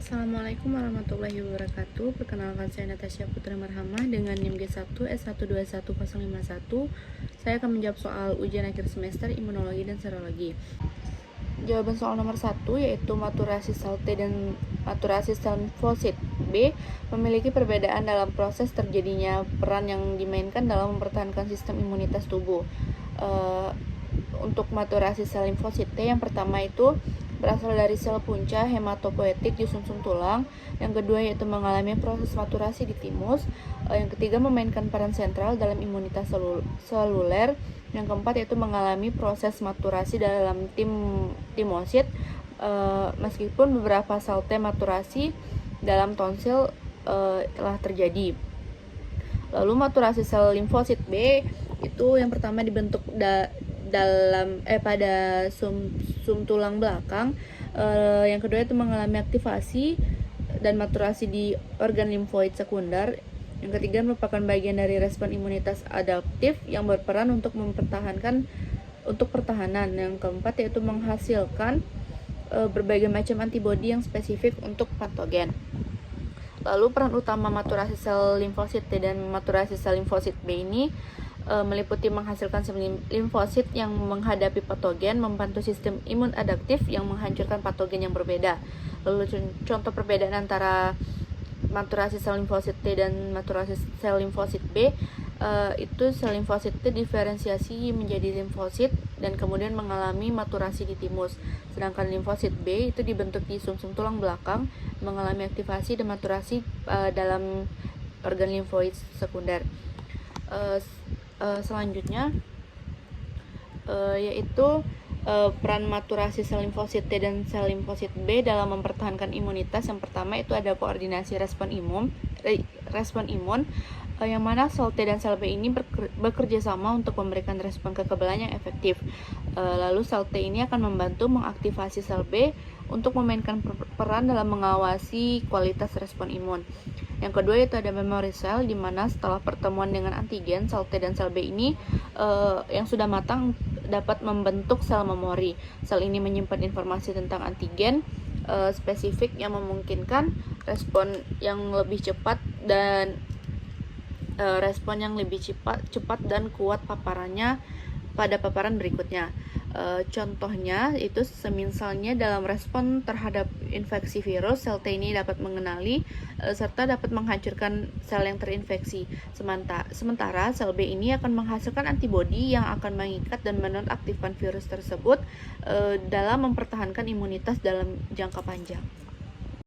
Assalamualaikum warahmatullahi wabarakatuh. Perkenalkan, saya Natasha Putri Marhamah dengan NIM G1 S121051. Saya akan menjawab soal ujian akhir semester imunologi dan serologi. Jawaban soal nomor 1 yaitu maturasi sel T dan maturasi sel limfosit B memiliki perbedaan dalam proses terjadinya peran yang dimainkan dalam mempertahankan sistem imunitas tubuh. Untuk maturasi sel limfosit T, yang pertama itu berasal dari sel punca hematopoietik di sumsum tulang. Yang kedua yaitu mengalami proses maturasi di timus. Yang ketiga memainkan peran sentral dalam imunitas seluler. Yang keempat yaitu mengalami proses maturasi dalam timosit. Meskipun beberapa sel T maturasi dalam tonsil telah terjadi. Lalu maturasi sel limfosit B itu yang pertama dibentuk pada sum tulang belakang. Yang kedua itu mengalami aktivasi dan maturasi di organ limfoid sekunder. Yang ketiga merupakan bagian dari respon imunitas adaptif yang berperan untuk pertahanan. Yang keempat yaitu menghasilkan berbagai macam antibodi yang spesifik untuk patogen. Lalu peran utama maturasi sel limfosit T dan maturasi sel limfosit B ini meliputi menghasilkan sel limfosit yang menghadapi patogen, membantu sistem imun adaptif yang menghancurkan patogen yang berbeda. Lalu contoh perbedaan antara maturasi sel limfosit T dan maturasi sel limfosit B, itu sel limfosit T diferensiasi menjadi limfosit dan kemudian mengalami maturasi di timus. Sedangkan limfosit B itu dibentuk di sumsum tulang belakang, mengalami aktivasi dan maturasi dalam organ limfoid sekunder. Selanjutnya yaitu peran maturasi sel limfosit T dan sel limfosit B dalam mempertahankan imunitas. Yang pertama itu ada koordinasi respon imun, yang mana sel T dan sel B ini bekerja sama untuk memberikan respon kekebalan yang efektif. Lalu sel T ini akan membantu mengaktifasi sel B untuk memainkan peran dalam mengawasi kualitas respon imun. Yang kedua yaitu ada memory cell, di mana setelah pertemuan dengan antigen, sel T dan sel B ini yang sudah matang dapat membentuk sel memori. Sel ini menyimpan informasi tentang antigen spesifik yang memungkinkan respon yang lebih cepat dan cepat dan kuat paparannya pada paparan berikutnya. Contohnya itu semisalnya dalam respon terhadap infeksi virus, sel T ini dapat mengenali serta dapat menghancurkan sel yang terinfeksi. Sementara sel B ini akan menghasilkan antibodi yang akan mengikat dan menonaktifkan virus tersebut dalam mempertahankan imunitas dalam jangka panjang.